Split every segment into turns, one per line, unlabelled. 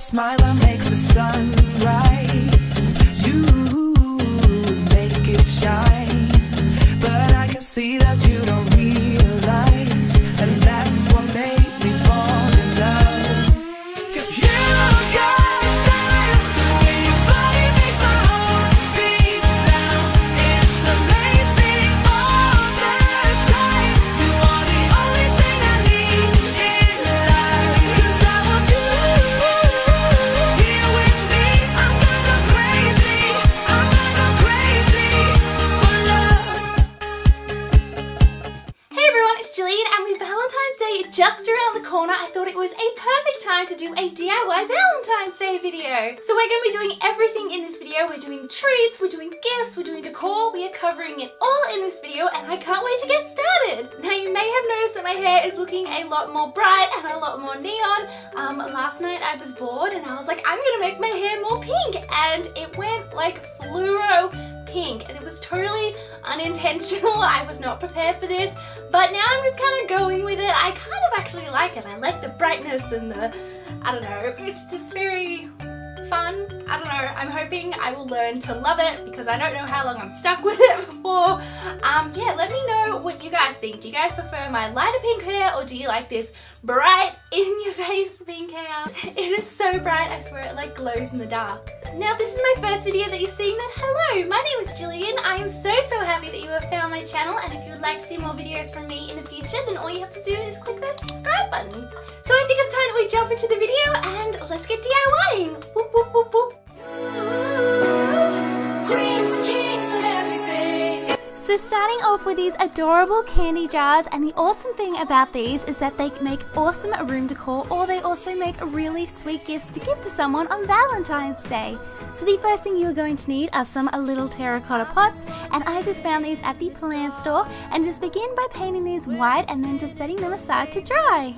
smile that makes the sun rise. You make it shine, but I can see that you don't realize, and that's what made me fall in love. 'Cause you got style, the way your body makes my heart beat sound. It's amazing all the time. You are the only thing I need in life. 'Cause I want you here with me. I'm gonna go crazy. I'm gonna go crazy for love.
Hey everyone, it's Jillian, and with Valentine's Day just around the corner, I thought it was a perfect time to do a DIY Valentine's Day video. So we're going to be doing everything in this video. We're doing treats, we're doing gifts, we're doing decor. We are covering it all in this video, and I can't wait to get started. Now you may have noticed that my hair is looking a lot more bright and a lot more neon. Last night I was bored and I was like, I'm going to make my hair more pink, and it went like fluoro pink, and it was totally unintentional. I was not prepared for this, but now I'm just kind of going with it. I kind of actually like it. I like the brightness and the, I don't know, it's just very fun. I don't know, I'm hoping I will learn to love it because I don't know how long I'm stuck with it before. Yeah, let me know what you guys think. Do you guys prefer my lighter pink hair, or do you like this bright in your face pink hair? It is so bright, I swear it like glows in the dark. Now if this is my first video that you're seeing, then hello, my name is Jillian. I am so happy that you have found my channel, and if you would like to see more videos from me in the future, then all you have to do is click that subscribe button. So I think it's time that we jump into the video and let's get DIYing. Whoop, whoop, whoop, whoop.
Queens and kings of everything.
So starting off with these adorable candy jars, and the awesome thing about these is that they make awesome room decor, or they also make really sweet gifts to give to someone on Valentine's Day. So the first thing you're going to need are some little terracotta pots, and I just found these at the plant store, and just begin by painting these white and then just setting them aside to dry.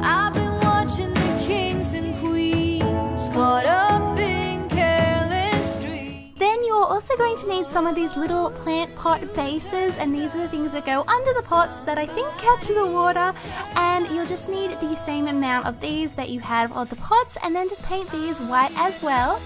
I've been watching the kings and queens caught up in careless dreams.
Then you're also going to need some of these little plant pot bases, and these are the things that go under the pots that I think catch the water, and you'll just need the same amount of these that you have of the pots, and then just paint these white as well.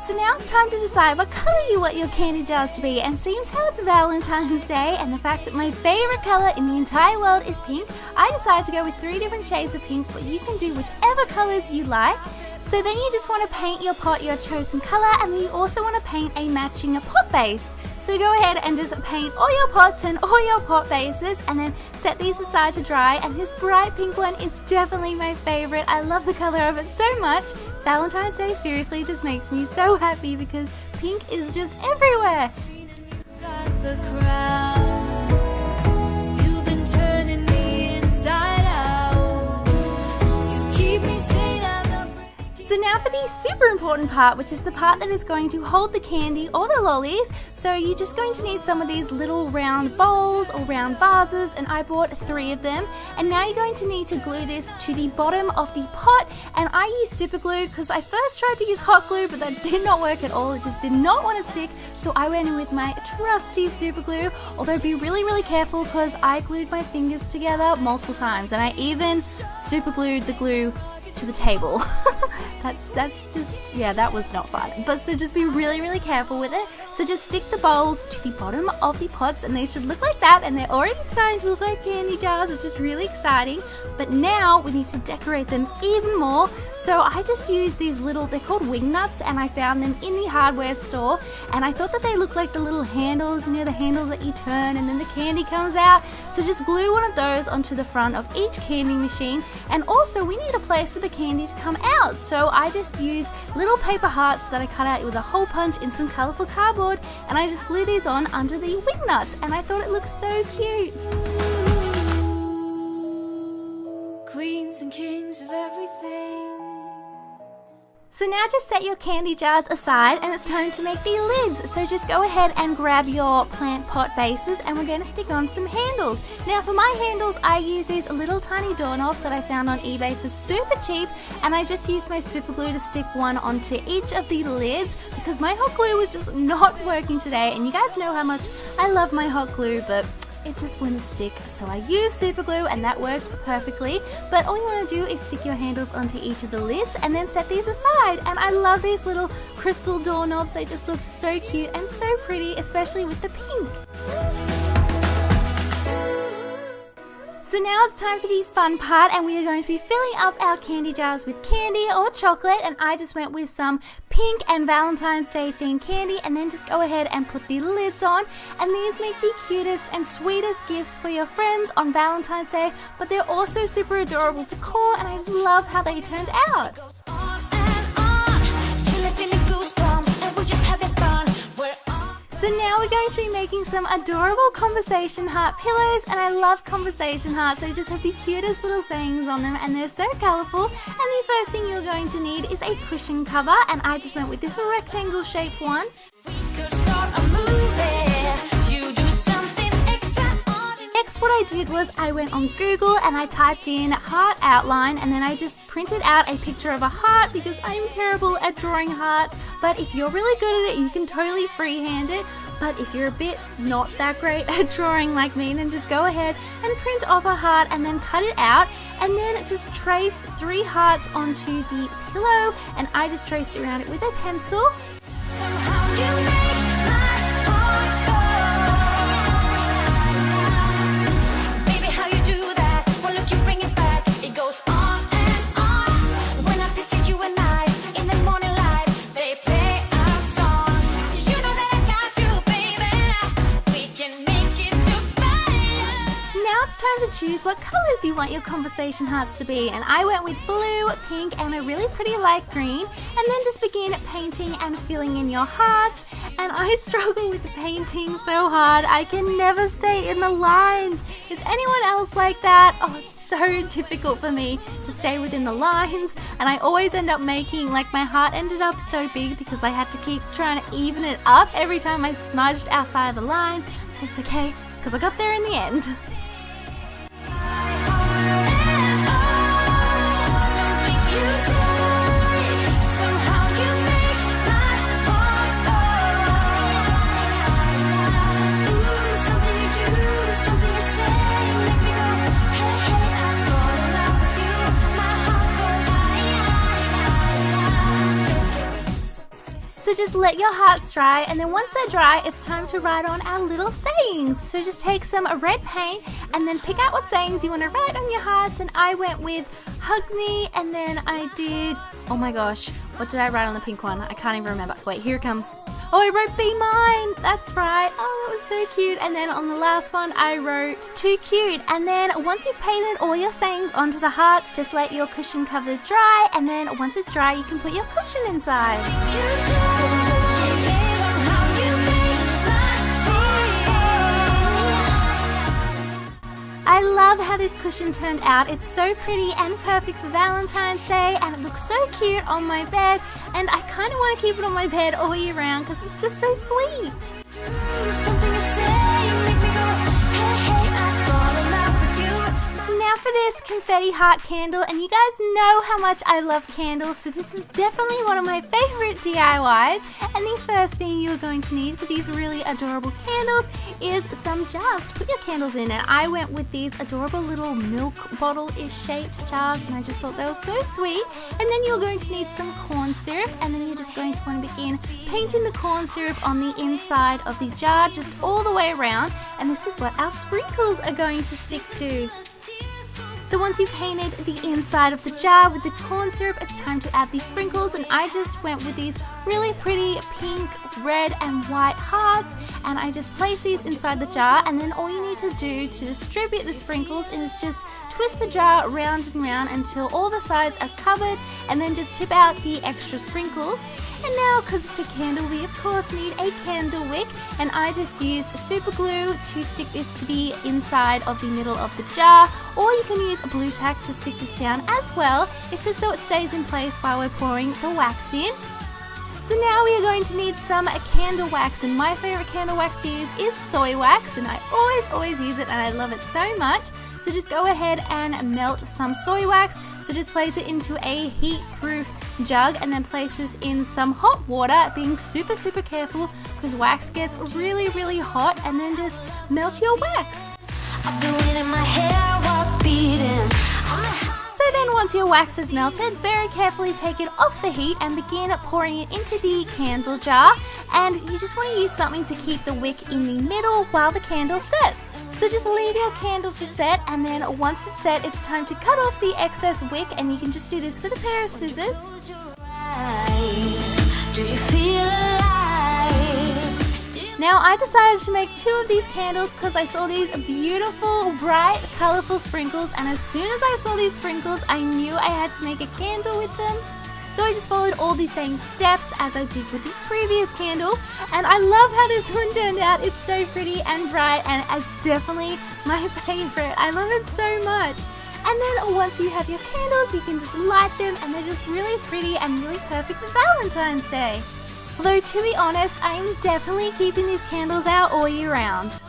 So now it's time to decide what color you want your candy jars to be, and seems how it's Valentine's Day and the fact that my favorite color in the entire world is pink, I decided to go with 3 different shades of pink, but you can do whichever colors you like. So then you just want to paint your pot your chosen color, and then you also want to paint a matching pot base. So go ahead and just paint all your pots and all your pot bases, and then set these aside to dry. And this bright pink one is definitely my favorite. I love the color of it so much. Valentine's Day seriously just makes me so happy because pink is just everywhere.
Got the crown. You've been turning me inside out. You keep me sane, I'm not breaking.
So now for the super important part, which is the part that is going to hold the candy or the lollies. So you're just going to need some of these little round bowls or round vases, and I bought 3 of them. And now you're going to need to glue this to the bottom of the pot, and I use super glue because I first tried to use hot glue, but that did not work at all. It just did not want to stick, so I went in with my trusty super glue. Although be really careful because I glued my fingers together multiple times, and I even super glued the glue to the table. that's just, yeah, that was not fun. But so just be really careful with it. So just stick the bowls to the bottom of the pots, and they should look like that, and they're already starting to look like candy jars, which is really exciting. But now we need to decorate them even more. So I just used these little, they're called wing nuts, and I found them in the hardware store, and I thought that they looked like the little handles, you know, the handles that you turn and then the candy comes out. So just glue one of those onto the front of each candy machine, and also we need a place for the candy to come out. So I just used little paper hearts that I cut out with a hole punch in some colourful cardboard, and I just glue these on under the wing nuts, and I thought it looked so cute.
Queens and kings of everything.
So now just set your candy jars aside, and it's time to make the lids. So just go ahead and grab your plant pot bases, and we're going to stick on some handles. Now for my handles, I use these little tiny doorknobs that I found on eBay for super cheap, and I just used my super glue to stick one onto each of the lids because my hot glue was just not working today, and you guys know how much I love my hot glue, but it just wouldn't stick. So I used super glue and that worked perfectly. But all you want to do is stick your handles onto each of the lids and then set these aside. And I love these little crystal doorknobs. They just looked so cute and so pretty, especially with the pink. So now it's time for the fun part, and we are going to be filling up our candy jars with candy or chocolate, and I just went with some pink and Valentine's Day themed candy, and then just go ahead and put the lids on. And these make the cutest and sweetest gifts for your friends on Valentine's Day, but they're also super adorable decor, and I just love how they turned out. So now we're going to be making some adorable conversation heart pillows, and I love conversation hearts. They just have the cutest little sayings on them and they're so colourful. And the first thing you're going to need is a cushion cover, and I just went with this rectangle shaped one. Next, what I did was I went on Google and I typed in heart outline, and then I just printed out a picture of a heart because I'm terrible at drawing hearts. But if you're really good at it, you can totally freehand it. But if you're a bit not that great at drawing like me, then just go ahead and print off a heart and then cut it out, and then just trace 3 hearts onto the pillow, and I just traced around it with a pencil. Time to choose what colors you want your conversation hearts to be, and I went with blue, pink, and a really pretty light green, and then just begin painting and filling in your hearts. And I struggle with the painting so hard. I can never stay in the lines. Is anyone else like that? Oh, it's so difficult for me to stay within the lines, and I always end up making, like, my heart ended up so big because I had to keep trying to even it up every time I smudged outside of the lines. But it's okay because I got there in the end. So just let your hearts dry, and then once they're dry, it's time to write on our little sayings. So just take some red paint and then pick out what sayings you want to write on your hearts. And I went with hug me, and then I did, oh my gosh, what did I write on the pink one? I can't even remember. Wait, here it comes. Oh, I wrote be mine. That's right. Oh, it was so cute. And then on the last one, I wrote too cute. And then once you've painted all your sayings onto the hearts, just let your cushion cover dry. And then once it's dry, you can put your cushion inside. I love how this cushion turned out. It's so pretty and perfect for Valentine's Day, and it looks so cute on my bed, and I kind of want to keep it on my bed all year round because it's just so sweet. Now for this confetti heart candle, and you guys know how much I love candles, so this is definitely one of my favorite DIYs. And the first thing you're going to need for these really adorable candles is some jars to put your candles in, and I went with these adorable little milk bottle-ish shaped jars, and I just thought they were so sweet. And then you're going to need some corn syrup, and then you're just going to want to begin painting the corn syrup on the inside of the jar, just all the way around, and this is what our sprinkles are going to stick to. So once you've painted the inside of the jar with the corn syrup, it's time to add the sprinkles, and I just went with these really pretty pink, red and white hearts, and I just place these inside the jar, and then all you need to do to distribute the sprinkles is just twist the jar round and round until all the sides are covered, and then just tip out the extra sprinkles. And now, because it's a candle, we of course need a candle wick, and I just used super glue to stick this to the inside of the middle of the jar, or you can use blue tack to stick this down as well. It's just so it stays in place while we're pouring the wax in. So now we are going to need some candle wax, and my favorite candle wax to use is soy wax, and I always use it and I love it so much. So just go ahead and melt some soy wax. So just place it into a heat-proof jug and then place this in some hot water, being super careful because wax gets really hot, and then just melt your wax.
The wind in my hair was beating.
So then once your wax is melted, very carefully take it off the heat and begin pouring it into the candle jar. And you just want to use something to keep the wick in the middle while the candle sets. So just leave your candle to set, and then once it's set, it's time to cut off the excess wick, and you can just do this with a pair of scissors.
Close your eyes. Do you feel alive?
Now I decided to make 2 of these candles because I saw these beautiful, bright, colorful sprinkles, and as soon as I saw these sprinkles, I knew I had to make a candle with them. So I just followed all the same steps as I did with the previous candle, and I love how this one turned out. It's so pretty and bright, and it's definitely my favorite. I love it so much. And then once you have your candles, you can just light them, and they're just really pretty and really perfect for Valentine's Day. Although to be honest, I am definitely keeping these candles out all year round.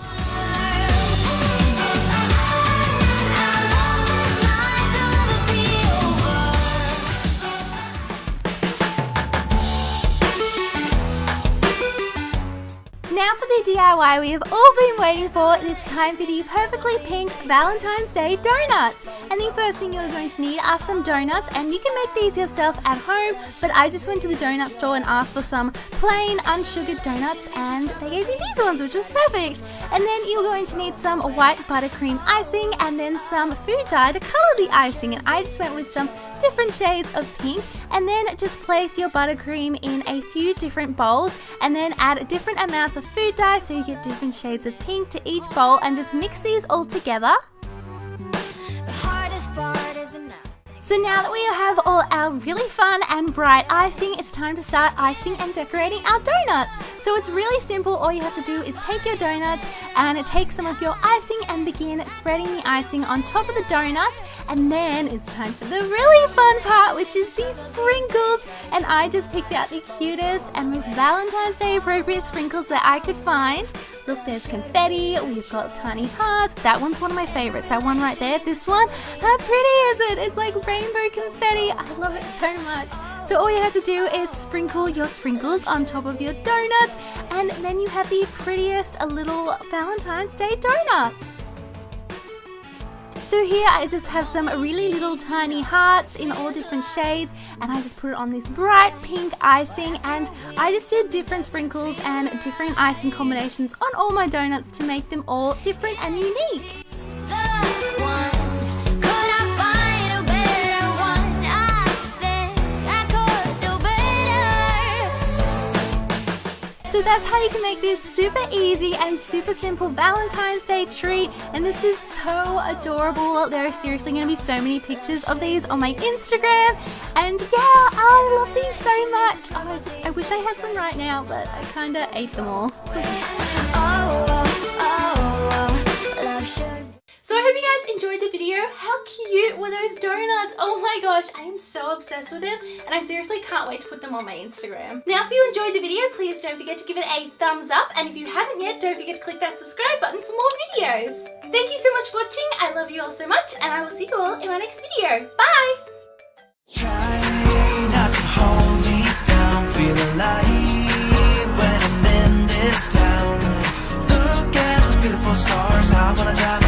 Now for the DIY we have all been waiting for. It's time for the perfectly pink Valentine's Day donuts. And the first thing you're going to need are some donuts, and you can make these yourself at home, but I just went to the donut store and asked for some plain unsugared donuts, and they gave me these ones, which was perfect. And then you're going to need some white buttercream icing and then some food dye to color the icing, and I just went with some different shades of pink. And then just place your buttercream in a few different bowls, and then add different amounts of food dye so you get different shades of pink to each bowl, and just mix these all together.
The hardest part is enough.
So now that we have all our really fun and bright icing, it's time to start icing and decorating our donuts. So it's really simple. All you have to do is take your donuts and take some of your icing and begin spreading the icing on top of the donuts. And then it's time for the really fun part, which is the sprinkles. And I just picked out the cutest and most Valentine's Day appropriate sprinkles that I could find. Look, there's confetti, we've got tiny hearts. That one's one of my favorites, that one right there. This one, how pretty is it? It's like rainbow confetti. I love it so much. So all you have to do is sprinkle your sprinkles on top of your donuts, and then you have the prettiest little Valentine's Day donuts. So here I just have some really little tiny hearts in all different shades, and I just put it on this bright pink icing, and I just did different sprinkles and different icing combinations on all my donuts to make them all different and unique. So that's how you can make this super easy and super simple Valentine's Day treat, and this is so adorable. There are seriously going to be so many pictures of these on my Instagram, and yeah, I love these so much. I wish I had some right now, but I kind of ate them all. So I hope you guys enjoyed the video. How cute were those donuts? Oh my gosh, I am so obsessed with them, and I seriously can't wait to put them on my Instagram. Now if you enjoyed the video, please don't forget to give it a thumbs up, and if you haven't yet, don't forget to click that subscribe button for more videos. Thank you so much for watching. I love you all so much, and I will see you all in my next video. Bye!
Try not to hold me down, feel alive when I'm in this town. Look at those beautiful stars, I wanna drive